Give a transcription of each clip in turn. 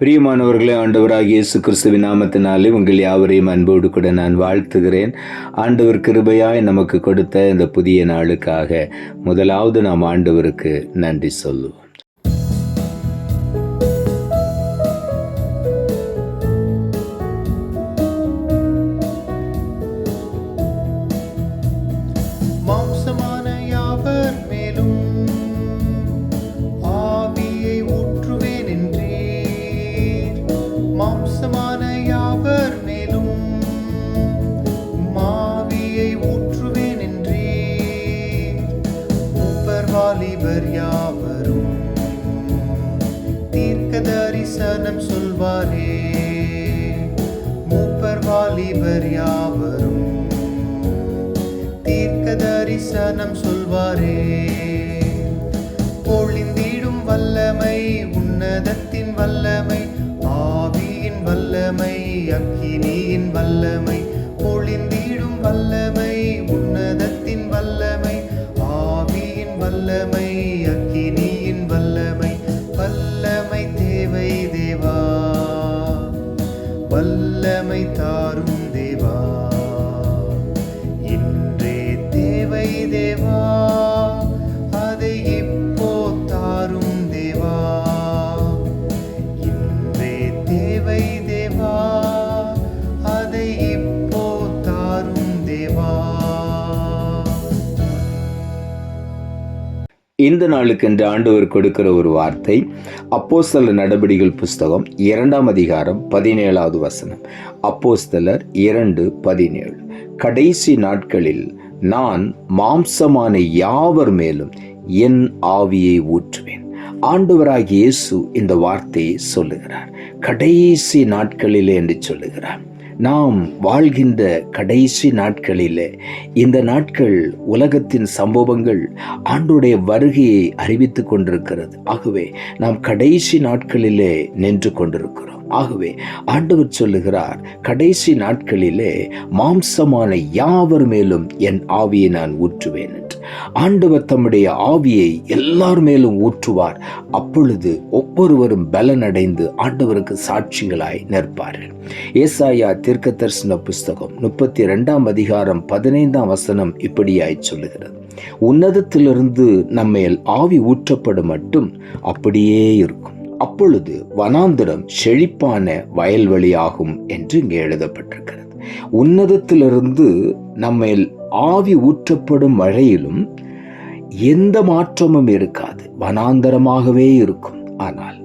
பிரியமானவர்களே, ஆண்டவராகிய இயேசு கிறிஸ்துவின் நாமத்தினாலே உங்கள் யாவரையும் அன்போடு கூட நான் வாழ்த்துகிறேன். ஆண்டவர் கிருபையாய் நமக்கு கொடுத்த இந்த புதிய நாளுக்காக முதலாவது நாம் ஆண்டவருக்கு நன்றி சொல்லுவோம். மாம்சமான யாவர் மேலும் ஆவியை ஊற்றுவேன் என்றீர். மாம்சமான யாவர் மேலும் ஆவியை ஊற்றுவேன் என்றீர். மூப்பர் வாலிபர் யாவரும் தீர்க்க தரிசனம் சொல்வாரே. மூப்பர் வாலிபர் யாவரும் தரிசனம் சொல்வாரே. பொழிந்திடும் வல்லமை, உன்னதத்தின் வல்லமை, ஆவியின் வல்லமை, அக்கினியின் வல்லமை. பொழிந்திடும் வல்லமை, உன்னதத்தின் வல்லமை, ஆவியின் வல்லமை, அக்கினியின் வல்லமை. வல்லமை தேவை தேவா, வல்லமை தாரும் தேவா. தேவா, அதை இப்போ தாரும் தேவா. இன்றே தேவை தேவா, அதை இப்போ தாரும் தேவா. இந்த நாளுக்கென்று ஆண்டவர் கொடுக்கிற ஒரு வார்த்தை அப்போஸ்தலர் நடபடிகள் புஸ்தகம் 2ஆம் அதிகாரம் 17வது வசனம். அப்போஸ்தலர் 2:17. கடைசி நாட்களில் நான் மாம்சமான யாவர் மேலும் என் ஆவியை ஊற்றுவேன். ஆண்டவராகிய இயேசு இந்த வார்த்தையை சொல்லுகிறார். கடைசி நாட்களிலே என்று சொல்லுகிறார். நாம் வாழ்கின்ற கடைசி நாட்களிலே, இந்த நாட்கள் உலகத்தின் சம்பவங்கள் ஆண்டுடைய வருகையை அறிவித்துக் கொண்டிருக்கிறது. ஆகவே நாம் கடைசி நாட்களிலே நின்று கொண்டிருக்கிறோம். ஆகவே ஆண்டவர் சொல்லுகிறார், கடைசி நாட்களிலே மாம்சமான யாவர் மேலும் என் ஆவியை நான் ஊற்றுவேன் என்று. ஆண்டவர் தம்முடைய ஆவியை எல்லார் மேலும் ஊற்றுவார். அப்பொழுது ஒவ்வொருவரும் பலனடைந்து ஆண்டவருக்கு சாட்சிகளாய் நிற்பார்கள். ஏசாயா தீர்க்க தரிசன புஸ்தகம் 32ஆம் அதிகாரம் 15ஆம் வசனம் இப்படியாய் சொல்லுகிறது. உன்னதத்திலிருந்து நம்மேல் ஆவி ஊற்றப்படும் மட்டும் அப்படியே இருக்கும். அப்பொழுது வனாந்திரம் செழிப்பான வயல்வெளியாகும் என்று இங்கே எழுதப்பட்டிருக்கிறது. உன்னதத்திலிருந்து நம்மேல் ஆவி ஊற்றப்படும் வரையிலும் எந்த மாற்றமும் இருக்காது, வனாந்தரமாகவே இருக்கும். ஆனால்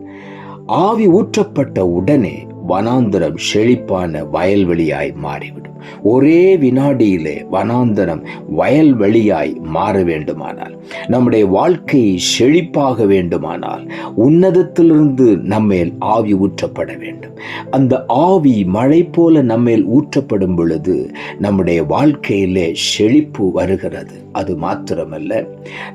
ஆவி ஊற்றப்பட்ட உடனே வனாந்தரம் செழிப்பான வயல்வெளியாய் மாறிவிடும். ஒரே வினாடியிலே வனாந்தரம் வயல்வெளியாய் மாற வேண்டுமானால், நம்முடைய வாழ்க்கை செழிப்பாக வேண்டுமானால், உன்னதத்திலிருந்து நம்மேல் ஆவி ஊற்றப்பட வேண்டும். அந்த ஆவி மழை போல நம்மேல் ஊற்றப்படும் பொழுது நம்முடைய வாழ்க்கையிலே செழிப்பு வருகிறது. அது மாத்திரமல்ல,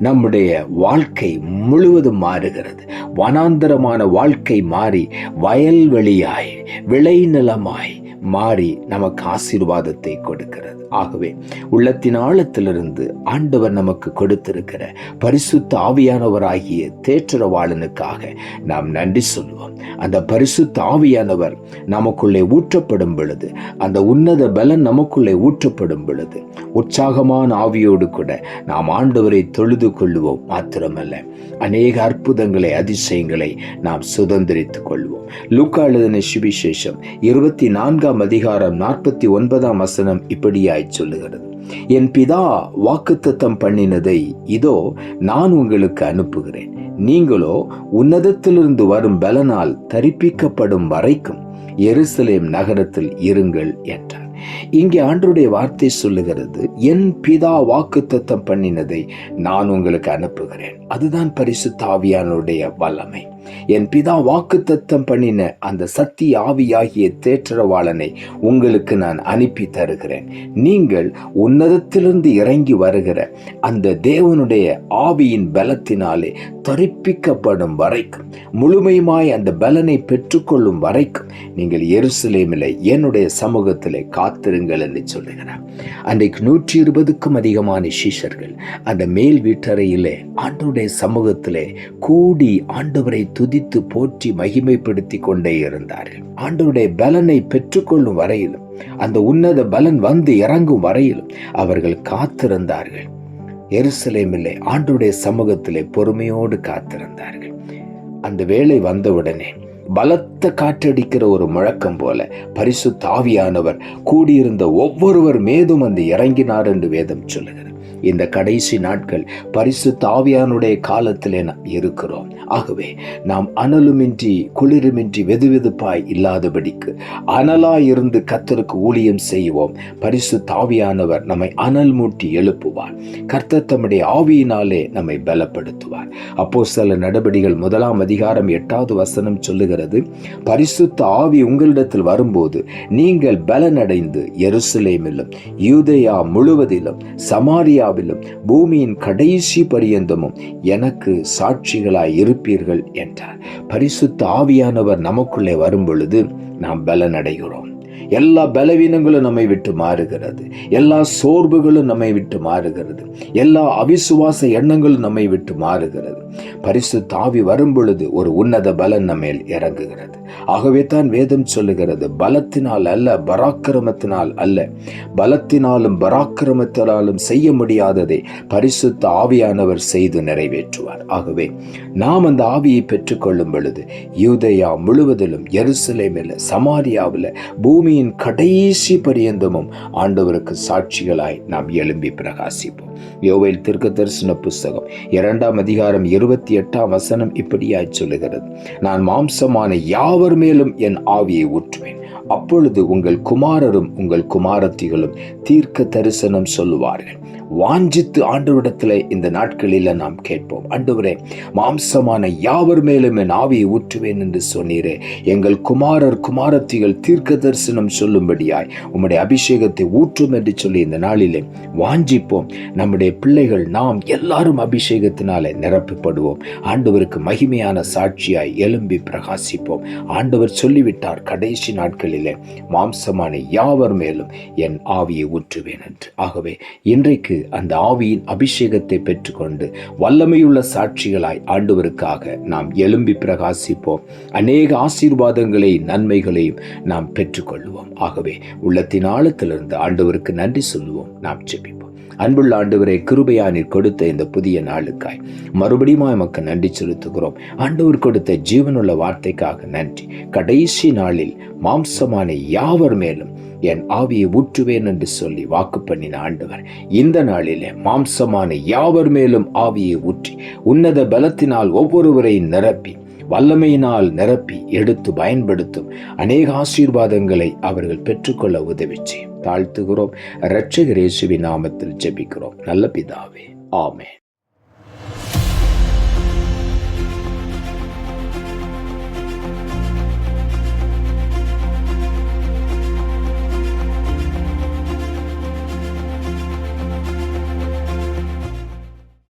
நம்முடைய வாழ்க்கை முழுவதும் மாறுகிறது. வனாந்தரமான வாழ்க்கை மாறி வயல்வெளியாய் விளைநிலமாய் மாறி நமக்கு ஆசீர்வாதத்தை கொடுக்கிறது. ஆகவே உள்ளத்தின் ஆழத்திலிருந்து ஆண்டவர் நமக்கு கொடுத்திருக்கிற பரிசுத்த ஆவியானவராகிய தேற்றரவாளனுக்காக நாம் நன்றி சொல்வோம். அந்த பரிசுத்த ஆவியானவர் நமக்குள்ளே ஊற்றப்படும் பொழுது, அந்த உன்னத பலன் நமக்குள்ளே ஊற்றப்படும் பொழுது, உற்சாகமான ஆவியோடு கூட நாம் ஆண்டவரை தொழுது கொள்வோம். மாத்திரமல்ல, அநேக அற்புதங்களை, அதிசயங்களை நாம் சுதந்திரித்துக் கொள்வோம். லூக்கா எழுதின சுவிசேஷம் 24ஆம் அதிகாரம் 49ஆம் வசனம் இப்படியாய் சொல்லுகிறது. என் பிதா வாக்குத்தத்தம் பண்ணினதை இதோ நான் உங்களுக்கு அனுப்புகிறேன். நீங்களோ உன்னதத்திலிருந்து வரும் பலனால் தரிப்பிக்கப்படும் வரைக்கும் எருசலேம் நகரத்தில் இருங்கள் என்றார். இங்கே ஆண்டவருடைய வார்த்தை சொல்லுகிறது, என் பிதா வாக்குத்தத்தம் பண்ணினதை நான் உங்களுக்கு அனுப்புகிறேன். அதுதான் பரிசுத்த ஆவியானுடைய வல்லமை. என் பிதா வாக்குத்தத்தம் பண்ணின அந்த சத்திய ஆவியாகிய தேற்றரவாளனை உங்களுக்கு நான் அனுப்பி தருகிறேன். நீங்கள் உன்னதத்திலிருந்து இறங்கி வருகிற அந்த தேவனுடைய ஆவியின் பலத்தினாலே தரிப்பிக்கப்படும் வரைக்கும், முழுமையுமாய் அந்த பலனை பெற்றுக்கொள்ளும் வரைக்கும் நீங்கள் எருசலேமிலே என்னுடைய சமூகத்திலே காத்திருங்கள் என்று சொல்லுகிறார். அன்றைக்கு 120க்கும் அதிகமான சீஷர்கள் அந்த மேல் வீட்டறையிலே ஆண்டவருடைய சமூகத்திலே கூடி ஆண்டவரை துதித்து போற்றி மகிமைப்படுத்தி கொண்டே இருந்தார்கள். ஆண்டவருடைய பலனை பெற்றுக்கொள்ளும் வரையிலும், அந்த உன்னத பலன் வந்து இறங்கும் வரையிலும் அவர்கள் காத்திருந்தார்கள். எருசலேமிலே ஆண்டவருடைய சமூகத்திலே பொறுமையோடு காத்திருந்தார்கள். அந்த வேளை வந்தவுடனே பலத்த காற்றடிக்கிற ஒரு முழக்கம் போல பரிசுத்த ஆவியானவர் கூடியிருந்த ஒவ்வொருவர் மீதும் வந்து இறங்கினார் என்று வேதம் சொல்லுகிறது. இந்த கடைசி நாட்கள் பரிசுத்த ஆவியானுடைய காலத்திலே நாம் இருக்கிறோம். ஆகவே நாம் அனலுமின்றி குளிருமின்றி வெதுவெதுப்பாய் இல்லாதபடிக்கு அனலாய் இருந்து கர்த்தருக்கு ஊழியம் செய்வோம். பரிசுத்த ஆவியானவர் நம்மை அனல் மூட்டி எழுப்புவார். கர்த்தர் தம்முடைய ஆவியினாலே நம்மை பலப்படுத்துவார். அப்போஸ்தலர் நடபடிகள் 1 அதிகாரம் 8வது வசனம் சொல்லுகிறது, பரிசுத்த ஆவி உங்களிடத்தில் வரும்போது நீங்கள் பலனடைந்து எருசலேமிலும் யூதேயா முழுவதிலும் சமாரியாவிலும் பூமியின் கடைசி பரியந்தமும் எனக்கு சாட்சிகளாய் இருப்பீர்கள் என்றார். பரிசுத்த ஆவியானவர் நமக்குள்ளே வரும் பொழுது நாம் பலனடைகிறோம். எல்லா பலவீனங்களும் நம்மை விட்டு மாறுகிறது. எல்லா சோர்வுகளும் நம்மை விட்டு மாறுகிறது. எல்லா அவிசுவாச எண்ணங்களும் நம்மை விட்டு மாறுகிறது. பரிசுத்த ஆவி வரும் பொழுது ஒரு உன்னத பலன் நம்மேல் இறங்குகிறது. ஆகவே தான் வேதம் சொல்லுகிறது, பலத்தினால் அல்ல பராக்கிரமத்தினால் அல்ல, பலத்தினாலும் பராக்கிரமத்தினாலும் செய்ய முடியாததை பரிசுத்த ஆவியானவர் செய்து நிறைவேற்றுவார். ஆகவே நாம் அந்த ஆவியை பெற்றுக்கொள்ளும் பொழுது யூதேயா முழுவதிலும் எருசலேமில் சமாரியாவில் பூமியின் கடைசி பரியந்தமும் ஆண்டவருக்கு சாட்சிகளாய் நாம் எழும்பி பிரகாசிப்போம். யோவேல் தீர்க்கதரிசன புஸ்தகம் 2 அதிகாரம் 28 வசனம் இப்படியாய் சொல்லுகிறது, நான் மாம்சமான யாவர் மேலும் என் ஆவியை ஊற்றுவேன். அப்பொழுது உங்கள் குமாரரும் உங்கள் குமாரத்திகளும் தீர்க்க தரிசனம் சொல்லுவார்கள். வாஞ்சித்து ஆண்டவரிடத்தில் இந்த நாட்களில் நாம் கேட்போம், ஆண்டவரே மாம்சமான யாவர் மேலும் என் ஆவியை ஊற்றுவேன் என்று சொன்னீரே, எங்கள் குமாரர் குமாரத்திகள் தீர்க்க தரிசனம் சொல்லும்படியாய் உம்முடைய அபிஷேகத்தை ஊற்றும் என்று சொல்லி இந்த நாளிலே வாஞ்சிப்போம். நம்முடைய பிள்ளைகள் நாம் எல்லாரும் அபிஷேகத்தினாலே நிரப்பப்படுவோம். ஆண்டவருக்கு மகிமையான சாட்சியாய் எழும்பி பிரகாசிப்போம். ஆண்டவர் சொல்லிவிட்டார், கடைசி நாட்களிலே மாம்சமான யாவர் மேலும் என் ஆவியை ஊற்றுவேன் என்று. ஆகவே இன்றைக்கு அந்த ஆவியின் அபிஷேகத்தை பெற்றுக்கொண்டு வல்லமையுள்ள சாட்சிகளாய் ஆண்டவருக்காக நாம் எழும்பி பிரகாசிப்போம். அநேக ஆசீர்வாதங்களையும் நன்மைகளையும் நாம் பெற்றுக்கொள்வோம். ஆகவே உள்ளத்தின் ஆழத்திலிருந்து ஆண்டவருக்கு நன்றி சொல்லுவோம். நாம் ஜெபிப்போம். அன்புள்ள ஆண்டவரே, கிருபையானீர் கொடுத்த இந்த புதிய நாளுக்காய் மறுபடியும் எமக்கு நன்றி செலுத்துகிறோம். ஆண்டவர் கொடுத்த ஜீவனுள்ள வார்த்தைக்காக நன்றி. கடைசி நாளில் மாம்சமான யாவர் மேலும் என் ஆவியை ஊற்றுவேன் என்று சொல்லி வாக்கு பண்ணின ஆண்டவர், இந்த நாளிலே மாம்சமான யாவர் மேலும் ஆவியை ஊற்றி உன்னத பலத்தினால் ஒவ்வொருவரையும் நிரப்பி வல்லமையினால் நிரப்பி எடுத்து பயன்படுத்தும் அநேக ஆசீர்வாதங்களை அவர்கள் பெற்றுக்கொள்ள உதவி செய்யும். தாழ்த்துகிறோம். இரட்சகர் இயேசுவின் நாமத்தில் ஜெபிக்கிறோம் நல்ல பிதாவே, ஆமென்.